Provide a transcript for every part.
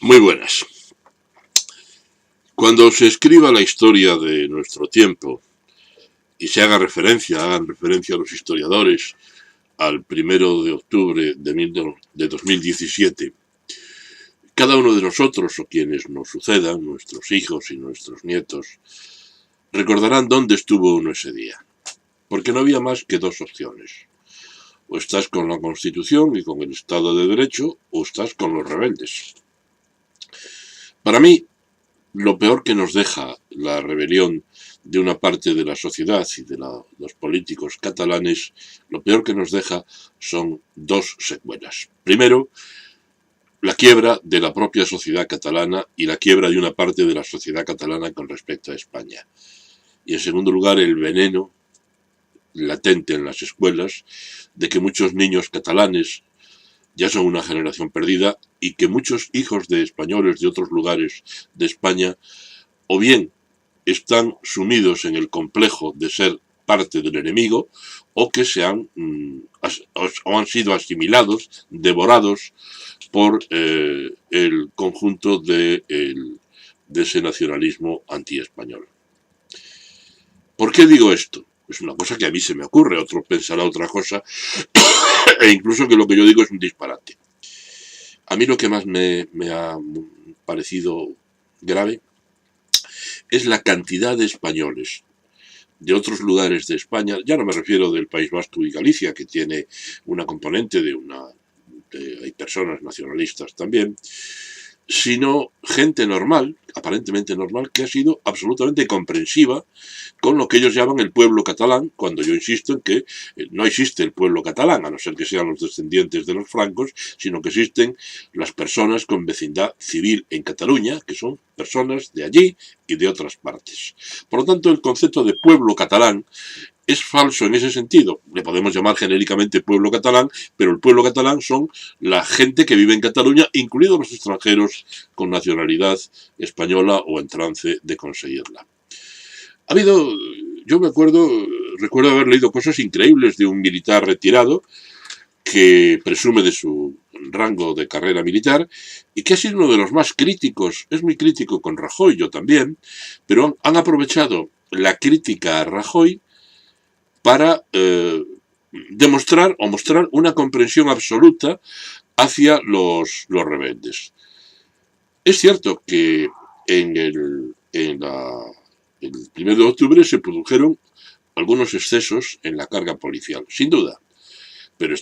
Muy buenas. Cuando se escriba la historia de nuestro tiempo y se hagan referencia a los historiadores al 1 de octubre de 2017, cada uno de nosotros o quienes nos sucedan, nuestros hijos y nuestros nietos, recordarán dónde estuvo uno ese día. Porque no había más que dos opciones. O estás con la Constitución y con el Estado de Derecho, o estás con los rebeldes. Para mí, lo peor que nos deja la rebelión de una parte de la sociedad y de los políticos catalanes, lo peor que nos deja son dos secuelas. Primero, la quiebra de la propia sociedad catalana y la quiebra de una parte de la sociedad catalana con respecto a España. Y en segundo lugar, el veneno latente en las escuelas de que muchos niños catalanes ya son una generación perdida y que muchos hijos de españoles de otros lugares de España o bien están sumidos en el complejo de ser parte del enemigo o que han sido asimilados, devorados por el conjunto de ese nacionalismo antiespañol. ¿Por qué digo esto? Es una cosa que a mí se me ocurre, otro pensará otra cosa, e incluso que lo que yo digo es un disparate. A mí lo que más me ha parecido grave es la cantidad de españoles de otros lugares de España, ya no me refiero del País Vasco y Galicia, que tiene una componente hay personas nacionalistas también, sino gente normal, aparentemente normal, que ha sido absolutamente comprensiva con lo que ellos llaman el pueblo catalán, cuando yo insisto en que no existe el pueblo catalán, a no ser que sean los descendientes de los francos, sino que existen las personas con vecindad civil en Cataluña, que son personas de allí y de otras partes. Por lo tanto, el concepto de pueblo catalán es falso en ese sentido. Le podemos llamar genéricamente pueblo catalán, pero el pueblo catalán son la gente que vive en Cataluña, incluidos los extranjeros con nacionalidad española o en trance de conseguirla. Yo recuerdo haber leído cosas increíbles de un militar retirado que presume de su rango de carrera militar y que ha sido uno de los más críticos, es muy crítico con Rajoy, yo también, pero han aprovechado la crítica a Rajoy para demostrar o mostrar una comprensión absoluta hacia los rebeldes. Es cierto que el 1 de octubre se produjeron algunos excesos en la carga policial, sin duda, pero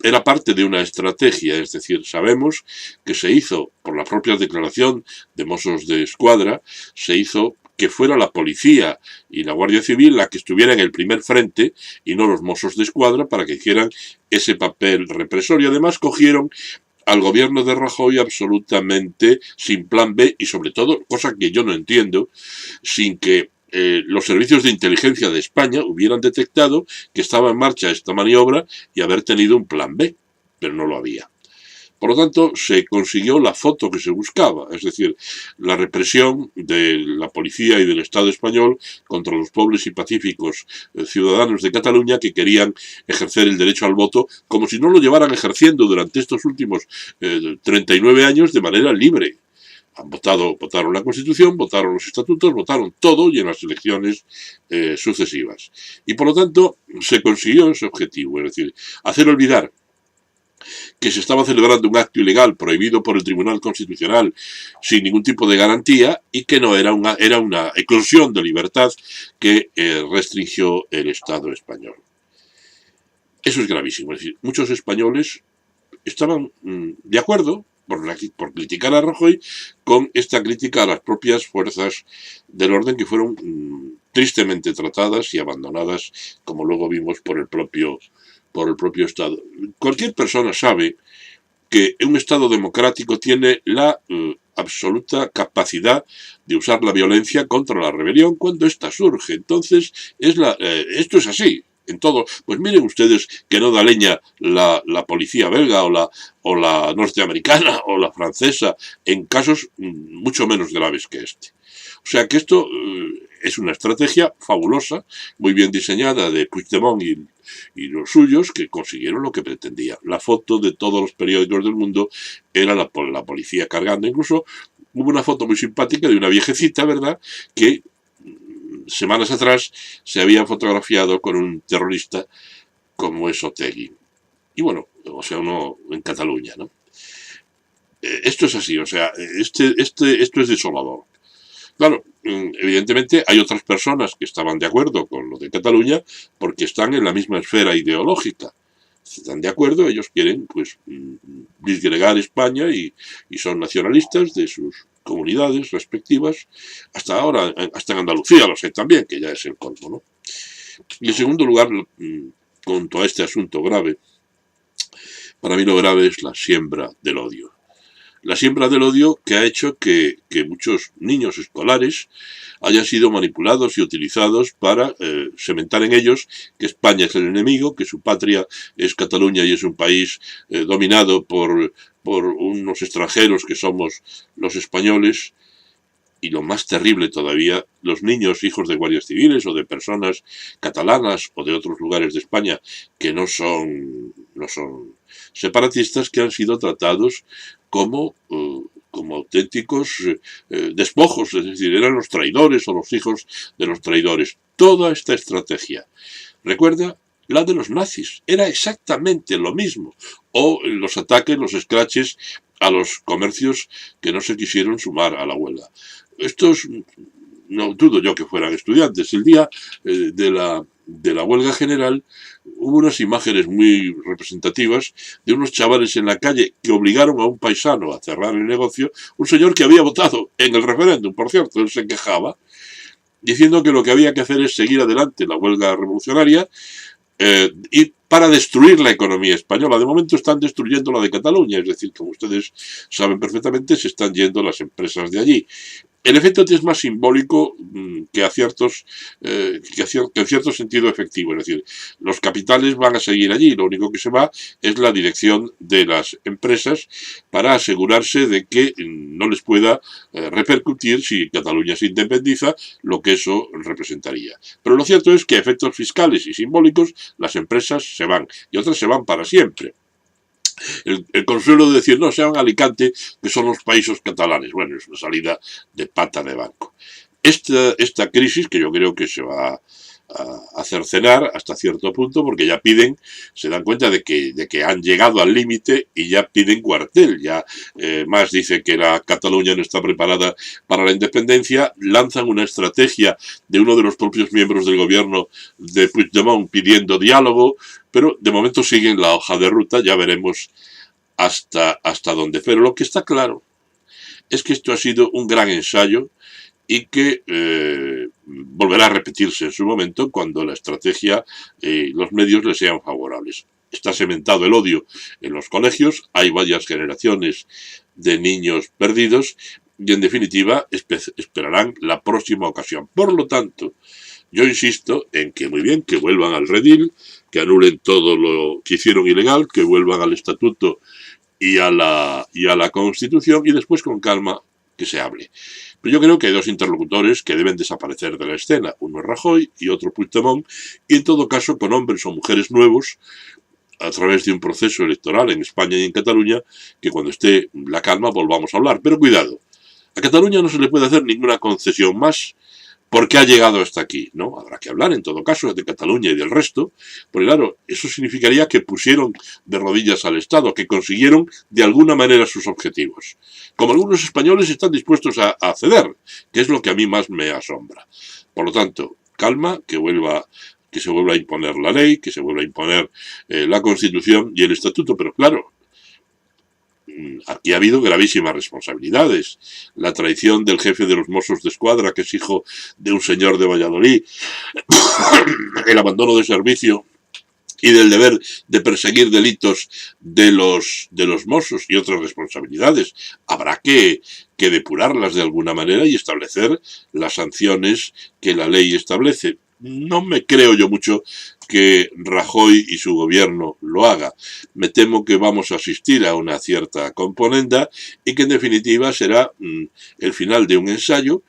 era parte de una estrategia, es decir, sabemos que se hizo, por la propia declaración de Mossos de Escuadra, se hizo que fuera la policía y la Guardia Civil la que estuviera en el primer frente y no los Mossos de Escuadra para que hicieran ese papel represor. Y además cogieron al gobierno de Rajoy absolutamente sin plan B y sobre todo, cosa que yo no entiendo, sin que los servicios de inteligencia de España hubieran detectado que estaba en marcha esta maniobra y haber tenido un plan B, pero no lo había. Por lo tanto, se consiguió la foto que se buscaba, es decir, la represión de la policía y del Estado español contra los pobres y pacíficos ciudadanos de Cataluña que querían ejercer el derecho al voto como si no lo llevaran ejerciendo durante estos últimos 39 años de manera libre. Votaron la Constitución, votaron los estatutos, votaron todo y en las elecciones sucesivas. Y por lo tanto, se consiguió ese objetivo, es decir, hacer olvidar que se estaba celebrando un acto ilegal prohibido por el Tribunal Constitucional sin ningún tipo de garantía y que no era una eclosión de libertad que restringió el Estado español. Eso es gravísimo. Es decir, muchos españoles estaban de acuerdo por criticar a Rajoy con esta crítica a las propias fuerzas del orden que fueron tristemente tratadas y abandonadas, como luego vimos por el propio Estado. Cualquier persona sabe que un Estado democrático tiene la absoluta capacidad de usar la violencia contra la rebelión cuando ésta surge. Entonces, esto es así. En todo, pues miren ustedes que no da leña la policía belga o la norteamericana o la francesa en casos mucho menos graves que este. O sea que esto es una estrategia fabulosa, muy bien diseñada de Puigdemont y los suyos, que consiguieron lo que pretendían. La foto de todos los periódicos del mundo era la policía cargando. Incluso hubo una foto muy simpática de una viejecita, ¿verdad?, que semanas atrás se había fotografiado con un terrorista como es Otegi. Y bueno, o sea, uno en Cataluña, ¿no? Esto es así, o sea, esto es desolador. Claro, evidentemente hay otras personas que estaban de acuerdo con lo de Cataluña porque están en la misma esfera ideológica. Están de acuerdo, ellos quieren pues disgregar España y son nacionalistas de sus comunidades respectivas. Hasta ahora, hasta en Andalucía lo sé también, que ya es el colmo, ¿no? Y en segundo lugar, con todo este asunto grave, para mí lo grave es la siembra del odio. La siembra del odio que ha hecho que muchos niños escolares hayan sido manipulados y utilizados para cementar en ellos que España es el enemigo, que su patria es Cataluña y es un país dominado por unos extranjeros que somos los españoles. Y lo más terrible todavía, los niños hijos de guardias civiles o de personas catalanas o de otros lugares de España que no son separatistas, que han sido tratados como auténticos despojos, es decir, eran los traidores o los hijos de los traidores. Toda esta estrategia recuerda la de los nazis, era exactamente lo mismo. O los ataques, los escraches a los comercios que no se quisieron sumar a la huelga. Estos, no dudo yo que fueran estudiantes. El día de la huelga general hubo unas imágenes muy representativas de unos chavales en la calle que obligaron a un paisano a cerrar el negocio, un señor que había votado en el referéndum, por cierto, él se quejaba, diciendo que lo que había que hacer es seguir adelante la huelga revolucionaria y para destruir la economía española. De momento están destruyendo la de Cataluña, es decir, como ustedes saben perfectamente, se están yendo las empresas de allí. El efecto es más simbólico que en cierto sentido efectivo. Es decir, los capitales van a seguir allí. Lo único que se va es la dirección de las empresas para asegurarse de que no les pueda repercutir, si Cataluña se independiza, lo que eso representaría. Pero lo cierto es que a efectos fiscales y simbólicos las empresas se van y otras se van para siempre. El consuelo de decir, no, se van a Alicante, que son los países catalanes. Bueno, es una salida de pata de banco. Esta crisis, que yo creo que se va a cercenar hasta cierto punto, porque ya piden, se dan cuenta de que han llegado al límite y ya piden cuartel. Ya Mas dice que la Cataluña no está preparada para la independencia, lanzan una estrategia de uno de los propios miembros del gobierno de Puigdemont pidiendo diálogo, pero de momento siguen la hoja de ruta, ya veremos hasta dónde. Pero lo que está claro es que esto ha sido un gran ensayo y que volverá a repetirse en su momento cuando la estrategia y los medios le sean favorables. Está cementado el odio en los colegios, hay varias generaciones de niños perdidos y en definitiva esperarán la próxima ocasión. Por lo tanto, yo insisto en que muy bien, que vuelvan al redil, que anulen todo lo que hicieron ilegal, que vuelvan al estatuto y a la Constitución y después con calma que se hable. Pero yo creo que hay dos interlocutores que deben desaparecer de la escena, uno es Rajoy y otro Puigdemont, y en todo caso con hombres o mujeres nuevos a través de un proceso electoral en España y en Cataluña, que cuando esté la calma volvamos a hablar. Pero cuidado, a Cataluña no se le puede hacer ninguna concesión más porque ha llegado hasta aquí, ¿no? Habrá que hablar, en todo caso, de Cataluña y del resto, porque claro, eso significaría que pusieron de rodillas al Estado, que consiguieron de alguna manera sus objetivos. Como algunos españoles están dispuestos a ceder, que es lo que a mí más me asombra. Por lo tanto, calma, que se vuelva a imponer la ley, que se vuelva a imponer la Constitución y el Estatuto, pero claro, aquí ha habido gravísimas responsabilidades. La traición del jefe de los Mossos de Escuadra, que es hijo de un señor de Valladolid, el abandono de servicio y del deber de perseguir delitos de los Mossos y otras responsabilidades. Habrá que depurarlas de alguna manera y establecer las sanciones que la ley establece. No me creo yo mucho que Rajoy y su gobierno lo haga. Me temo que vamos a asistir a una cierta componenda y que en definitiva será el final de un ensayo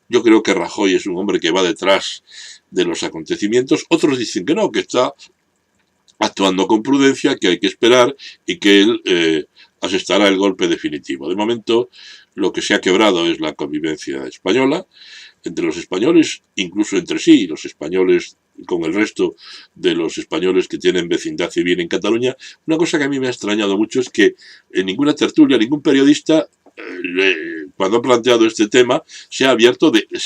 Yo creo que Rajoy es un hombre que va detrás de los acontecimientos. Otros dicen que no, que está actuando con prudencia, que hay que esperar y que él asestará el golpe definitivo. De momento, lo que se ha quebrado es la convivencia española, entre los españoles, incluso entre sí, los españoles con el resto de los españoles que tienen vecindad civil en Cataluña. Una cosa que a mí me ha extrañado mucho es que en ninguna tertulia, ningún periodista, cuando ha planteado este tema, se ha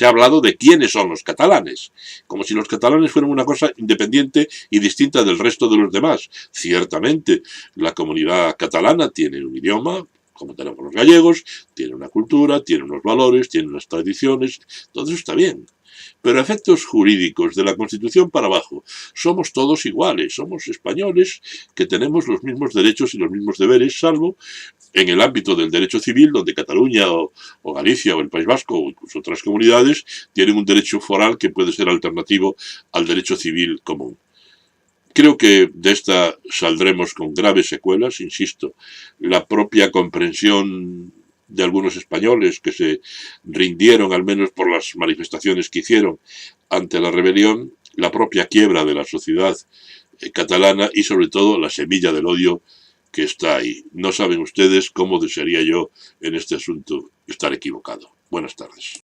hablado de quiénes son los catalanes, como si los catalanes fueran una cosa independiente y distinta del resto de los demás. Ciertamente, la comunidad catalana tiene un idioma, como tenemos los gallegos, tiene una cultura, tiene unos valores, tiene unas tradiciones, todo eso está bien. Pero a efectos jurídicos, de la Constitución para abajo, somos todos iguales, somos españoles que tenemos los mismos derechos y los mismos deberes, salvo en el ámbito del derecho civil, donde Cataluña o Galicia o el País Vasco o incluso otras comunidades tienen un derecho foral que puede ser alternativo al derecho civil común. Creo que de esta saldremos con graves secuelas, insisto, la propia comprensión de algunos españoles que se rindieron, al menos por las manifestaciones que hicieron ante la rebelión, la propia quiebra de la sociedad catalana y sobre todo la semilla del odio que está ahí. No saben ustedes cómo desearía yo en este asunto estar equivocado. Buenas tardes.